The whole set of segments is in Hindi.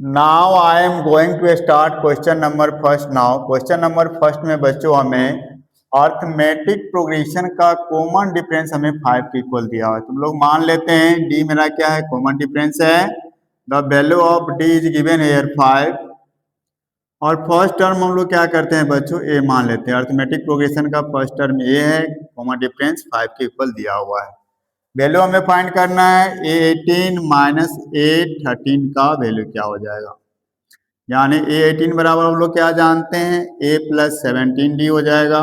Now I am going to start question number first. Now question number first में बच्चों हमें अर्थमेटिक प्रोग्रेशन का कॉमन डिफरेंस हमें 5 के इक्वल दिया हुआ है। तुम लोग मान लेते हैं डी मेरा क्या है, कॉमन डिफरेंस है। The value of D is given here 5 और फर्स्ट टर्म हम लोग क्या करते हैं बच्चों, ए मान लेते हैं। अर्थमेटिक प्रोग्रेशन का फर्स्ट टर्म ए है, कॉमन डिफरेंस 5 के इक्वल दिया हुआ है। वैल्यू हमें फाइंड करना है A18 माइनस A13 का वैल्यू क्या हो जाएगा। यानी A18 बराबर हम लोग क्या जानते हैं, A+17D हो जाएगा,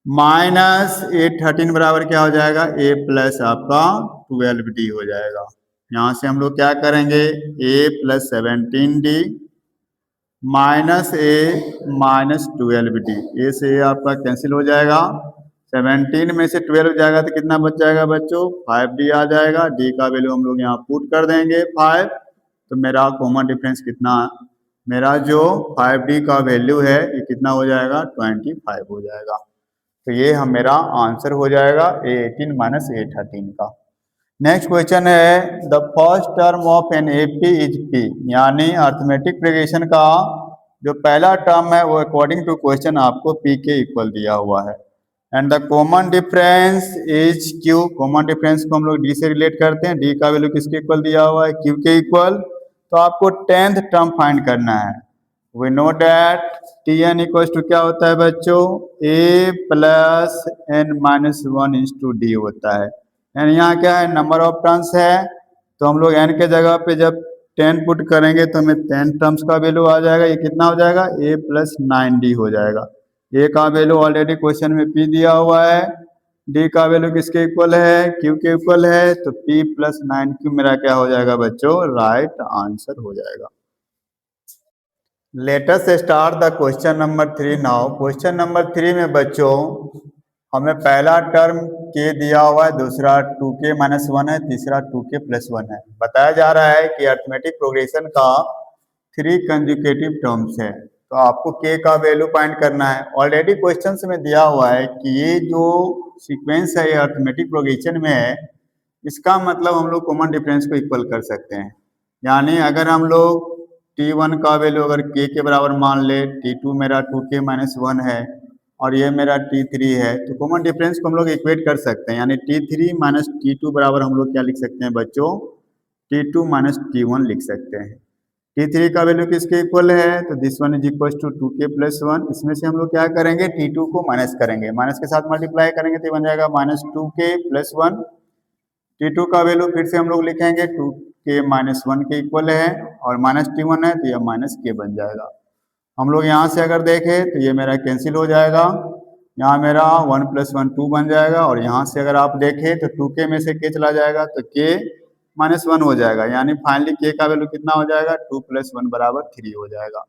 माइनस A13 बराबर क्या हो जाएगा, A प्लस आपका 12D हो जाएगा। यहाँ से हम लोग क्या करेंगे, A+17D minus A minus 12D, A से A आपका कैंसिल हो जाएगा। 17 में से 12 जाएगा तो कितना बच जाएगा बच्चों, 5D आ जाएगा। D का वैल्यू हम लोग यहाँ पुट कर देंगे 5, तो मेरा कॉमन डिफरेंस कितना, मेरा जो 5D का वैल्यू है ये कितना हो जाएगा, 25 हो जाएगा। तो ये हम मेरा आंसर हो जाएगा A18 माइनस A13 का। नेक्स्ट क्वेश्चन है the first term of an AP is P, यानी अर्थमेटिक प्रोग्रेशन का जो पहला टर्म है वो अकॉर्डिंग टू क्वेश्चन आपको P के इक्वल दिया हुआ है। And the common difference is Q, common difference को हम लोग D से रिलेट करते हैं। D का वैल्यू किसके इक्वल दिया हुआ है, Q के इक्वल। तो आपको 10th टर्म फाइंड करना है। We know that Tn equal to क्या होता है बच्चों, A plus N minus 1 into D होता है। एंड यहाँ क्या है, नंबर ऑफ टर्म्स है, तो हम लोग n के जगह पे जब 10 पुट करेंगे तो हमें 10 टर्म्स का वैल्यू आ जाएगा। ये कितना हो जाएगा, A+9D हो जाएगा। A का वैल्यू ऑलरेडी क्वेश्चन में P दिया हुआ है, D का वैल्यू किसके इक्वल है, Q के इक्वल है। तो P+9Q मेरा क्या हो जाएगा बच्चों, राइट आंसर हो जाएगा। Late us start the question number 3 now. Question number 3 में बच्चों हमें पहला टर्म K दिया हुआ है, दूसरा 2K माइनस 1 है, तीसरा 2K प्लस 1 है। बताया जा रहा है कि अर्थमेटिक प्रोग्रेशन का 3 कंजुकेटिव टर्म्स है, तो आपको K का वैल्यू फाइंड करना है। ऑलरेडी क्वेश्चन में दिया हुआ है कि ये जो सीक्वेंस है ये अर्थमेटिक प्रोग्रेशन में है, इसका मतलब हम लोग कॉमन डिफरेंस को इक्वल कर सकते हैं। यानी अगर हम लोग T1 का वैल्यू अगर K के बराबर मान ले, T2 मेरा 2K माइनस 1 है और ये मेरा T3 है, तो कॉमन डिफरेंस को हम लोग इक्वेट कर सकते हैं। यानी T3 माइनस T2 बराबर हम लोग क्या लिख सकते हैं बच्चों, T2 माइनस T1 लिख सकते हैं। T3 का वैल्यू किसके इक्वल है, तो this one is equal to 2K plus 1। इसमें से हम लोग क्या करेंगे, T2 को माइनस करेंगे, माइनस के साथ मल्टीप्लाई करेंगे तो बन जाएगा माइनस 2K प्लस 1। T2 का वैल्यू फिर से हम लोग लिखेंगे 2K माइनस 1 के इक्वल है और माइनस T1 है तो यह माइनस K बन जाएगा। हम लोग यहाँ से अगर देखें तो ये मेरा कैंसिल हो जाएगा, यहाँ मेरा 1 + 1 2 बन जाएगा और यहाँ से अगर आप देखें तो 2K में से K चला जाएगा तो K माइनस 1 हो जाएगा। यानी फाइनली K का वैल्यू कितना हो जाएगा, 2 + 1 बराबर 3 हो जाएगा।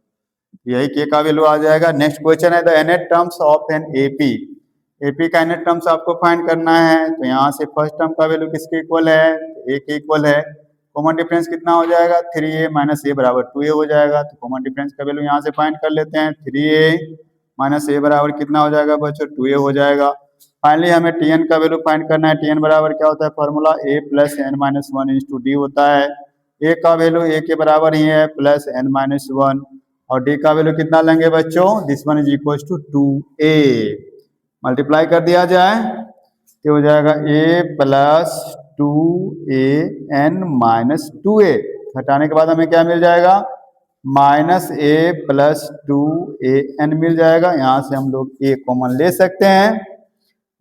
यही K का वैल्यू आ जाएगा। नेक्स्ट क्वेश्चन है the nth terms of an AP। AP का nth टर्म्स आपको फाइंड करना है, तो यहाँ से फर्स्ट टर्म का वैल्यू किसके इक्वल है, A के इक्वल है। कॉमन डिफरेंस कितना हो जाएगा, 3A माइनस A बराबर 2A हो जाएगा। तो कॉमन डिफरेंस का वैल्यू यहाँ से फाइंड कर लेते हैं, 3A माइनस A बराबर कितना हो जाएगा बच्चों, 2A हो जाएगा। फाइनली हमें Tn का वैल्यू फाइंड करना है। Tn बराबर क्या होता है, formula A plus N minus 1 into D होता है। A का वैल्यू A के बराबर ही है प्लस N माइनस 1 और D का वैल्यू कितना लेंगे बच्चों, this one is equal to 2A। Multiply कर दिया जाए तो हो जाएगा A plus 2AN minus 2A। घटाने के बाद हमें क्या मिल जाएगा, माइनस A प्लस 2AN मिल जाएगा। यहाँ से हम लोग A कॉमन ले सकते हैं।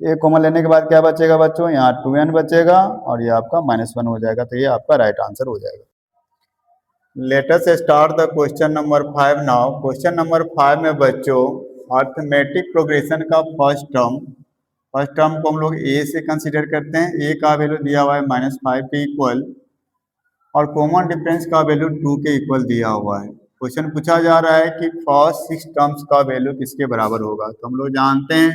A कॉमन लेने के बाद क्या बचेगा बच्चों, यहाँ 2N बचेगा और ये आपका -1 हो जाएगा। तो ये आपका राइट आंसर हो जाएगा। Late us start the question number 5 now. Question number 5 में बच्चों अर्थमेटिक प्रोग्रेशन का फर्स्ट टर्म को हम लोग A से कंसीडर करते हैं। A का वैल्यू दिया हुआ है -5 के इक्वल और कॉमन डिफरेंस का वैल्यू 2 के इक्वल दिया हुआ है। क्वेश्चन पूछा जा रहा है कि फर्स्ट 6 टर्म्स का वैल्यू किसके बराबर होगा। तो हम लोग जानते हैं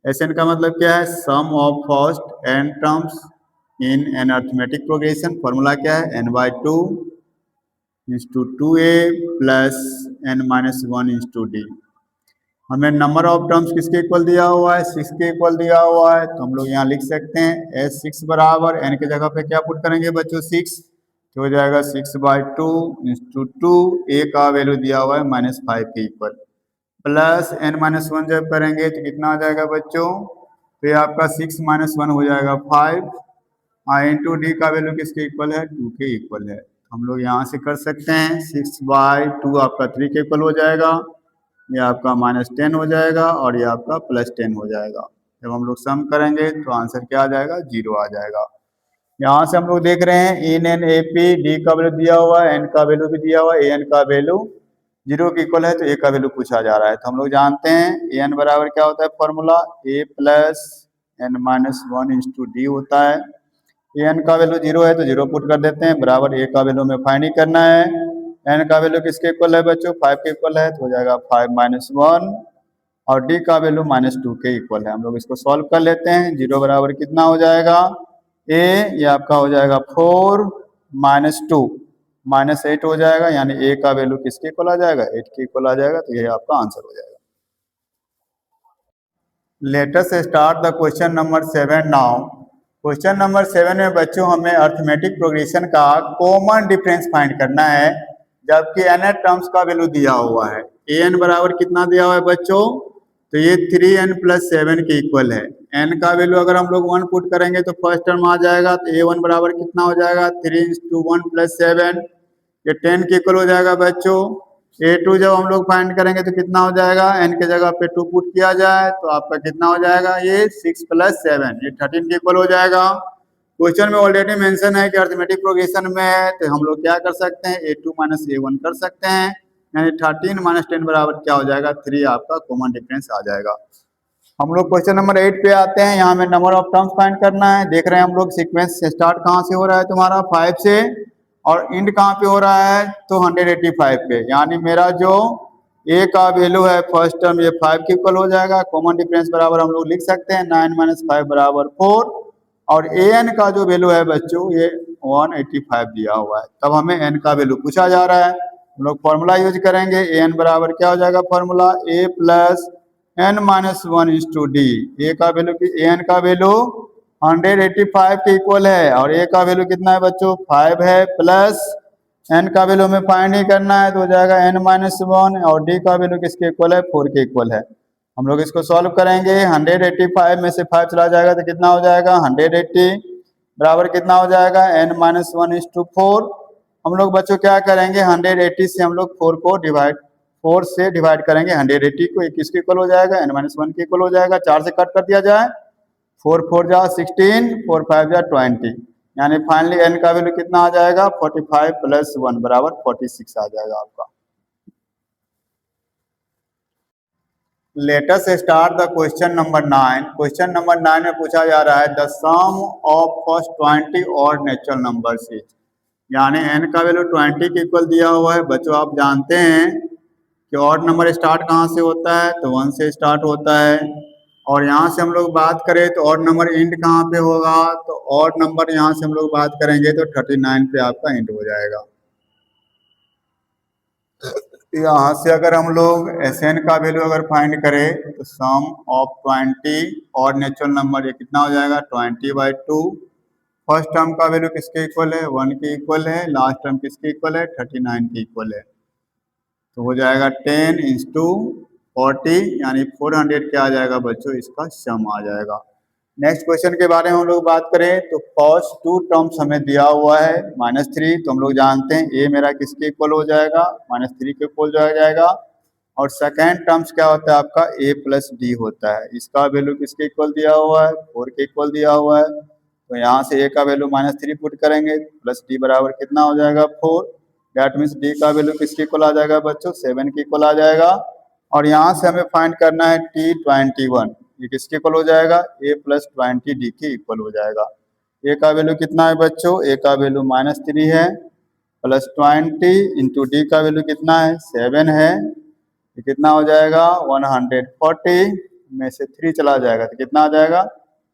SN का मतलब क्या है, sum of first n terms in an arithmetic progression. Formula क्या है, n/2 into 2A plus N minus 1 into D। हमें नंबर ऑफ टर्म्स किसके इक्वल दिया हुआ है, 6 के इक्वल दिया हुआ है। तो हम लोग यहाँ लिख सकते हैं S6 बराबर N के जगह पे क्या पुट करेंगे बच्चों, 6। तो हो जाएगा 6/2 इंटू 2, ए का वैल्यू दिया हुआ है -5 के इक्वल, प्लस n-1 जब करेंगे तो कितना आ जाएगा बच्चों, तो ये आपका 6 - 1 हो जाएगा 5, इंटू डी का वैल्यू किसके इक्वल है, 2 के इक्वल है। हम लोग यहाँ से कर सकते हैं 6/2 आपका 3 के इक्वल हो जाएगा, ये आपका -10 हो जाएगा और ये आपका +10 हो जाएगा। जब हम लोग सम करेंगे तो आंसर क्या आ जाएगा, 0 आ जाएगा। यहाँ से हम लोग देख रहे हैं in an A P D का वैल्यू दिया हुआ है, एन का वैल्यू भी दिया हुआ है, ए एन का वैल्यू 0 के इक्वल है तो ए का वैल्यू पूछा जा रहा है। तो हम लोग जानते हैं ए एन बराबर क्या होता है फॉर्मूला, ए प्लस n-1 इंटू डी होता है। ए एन का वैल्यू 0 है तो 0 पुट कर देते हैं, बराबर ए का वैल्यू में फाइंड ही करना है। एन का वैल्यू किसके इक्वल है बच्चों, 5 के इक्वल है तो हो जाएगा 5 - 1 और डी का वैल्यू -2 के इक्वल है। हम लोग इसको सॉल्व कर लेते हैं। 0 बराबर कितना हो जाएगा, ए ये आपका हो जाएगा 4 - 2 -8 हो जाएगा, यानी ए का वैल्यू किसके इक्वल आ जाएगा, 8 के इक्वल आ जाएगा। तो ये आपका आंसर हो जाएगा। Late us start the question number 7 now. Question number 7 में बच्चों हमें अर्थमेटिक प्रोग्रेशन का कॉमन डिफरेंस फाइंड करना है, जबकि एन टर्म्स का वैल्यू दिया हुआ है। ए एन बराबर कितना दिया हुआ है बच्चों, तो ये 3n + 7 के इक्वल है। n का वैल्यू अगर हम लोग 1 पुट करेंगे तो फर्स्ट टर्म आ जाएगा, तो a1 बराबर कितना हो जाएगा, 3 × 1 + 7, ये 10 के इक्वल हो जाएगा बच्चों। a2 जब हम लोग फाइंड करेंगे तो कितना हो जाएगा, n के जगह पे 2 पुट किया जाए तो आपका कितना हो जाएगा, ये 6 + 7, ये 13 के इक्वल हो जाएगा। क्वेश्चन में ऑलरेडी मेंशन है कि अर्थमेटिक प्रोग्रेशन में है, तो हम लोग क्या कर सकते हैं, a2 - a1 कर सकते हैं, यानी 13 - 10 बराबर क्या हो जाएगा, 3 आपका कॉमन डिफरेंस आ जाएगा। हम लोग क्वेश्चन नंबर 8 पे आते हैं। यहाँ में नंबर ऑफ टर्म्स फाइंड करना है। देख रहे हैं हम लोग सीक्वेंस स्टार्ट कहाँ से हो रहा है तुम्हारा, 5 से, और एंड कहाँ पे हो रहा है, तो 185 पे, यानी मेरा जो ए का वैल्यू है फर्स्ट टर्म ये 5 के इक्वल हो जाएगा। कॉमन डिफरेंस बराबर हम लोग लिख सकते हैं 9 - 5 बराबर 4, और ए एन का जो वैल्यू है बच्चों ये 185 दिया हुआ है। तब हमें एन का वैल्यू पूछा जा रहा है, हम लोग फॉर्मूला यूज करेंगे। ए एन बराबर क्या हो जाएगा फॉर्मूला, ए प्लस n-1 इंटू डी। ए का वैल्यू, ए एन का वैल्यू 185 के इक्वल है, और ए का वैल्यू कितना है बच्चों, 5 है, प्लस n का वैल्यू हमें फाइंड ही करना है तो हो जाएगा n-1, और d का वैल्यू किसके इक्वल है, 4 के इक्वल है। हम लोग इसको सॉल्व करेंगे। 185 में से 5 चला जाएगा तो कितना हो जाएगा, 180 बराबर कितना हो जाएगा, n-1 इंटू 4। हम लोग बच्चों क्या करेंगे, 180 से हम लोग 4 से डिवाइड करेंगे। 180 को किसके इक्वल हो जाएगा, n-1 के इक्वल हो जाएगा। 4 से कट कर दिया जाए, 4 × 4 = 16, 4 × 5 = 20, यानी फाइनली n का वैल्यू कितना आ जाएगा, 45 + 1 बराबर 46 आ जाएगा आपका। Let us start the question number 9। Question number 9 में पूछा जा रहा है the sum of first 20 odd natural numbers is, यानी n का वैल्यू 20 के इक्वल दिया हुआ है। बच्चों आप जानते हैं कि ऑड नंबर स्टार्ट कहाँ से होता है, तो 1 से स्टार्ट होता है, और यहाँ से हम लोग बात करें तो ऑड नंबर एंड कहाँ पे होगा, तो ऑड नंबर यहाँ से हम लोग बात करेंगे तो 39 पे आपका एंड हो जाएगा। यहाँ से अगर हम लोग Sn का वैल्यू अगर फाइंड करें तो सम ऑफ 20 और नेचुरल नंबर ये कितना हो जाएगा, 20/2। फर्स्ट टर्म का वैल्यू किसके इक्वल है, 1 के इक्वल है, लास्ट टर्म किसके इक्वल है, 39 के इक्वल है। तो हो जाएगा 10 × 40, यानी 400 क्या आ जाएगा बच्चों, इसका सम आ जाएगा। नेक्स्ट क्वेश्चन के बारे में हम लोग बात करें तो फर्स्ट 2 टर्म्स हमें दिया हुआ है -3, तो हम लोग जानते हैं ए मेरा किसके इक्वल हो जाएगा, -3 के इक्वल हो जाएगा। और सेकेंड टर्म्स क्या होता है आपका, a + d होता है। इसका वैल्यू किसके इक्वल दिया हुआ है, 4 के इक्वल दिया हुआ है। तो यहाँ से a का वैल्यू -3 पुट करेंगे, प्लस d बराबर कितना हो जाएगा, 4। दैट मीन्स d का वैल्यू किसके इक्वल आ जाएगा बच्चों, 7 के इक्वल आ जाएगा। और यहाँ से हमें फाइंड करना है t21, ये किसके इक्वल हो जाएगा, a + 20 d के इक्वल हो जाएगा। a का वैल्यू कितना है बच्चों, a का वैल्यू -3 है, प्लस 20 इंटू d का वैल्यू कितना है, 7 है, ये कितना हो जाएगा, 140 में से 3 चला जाएगा तो कितना आ जाएगा,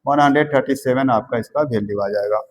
137 आपका इसका वैल्यू आ जाएगा।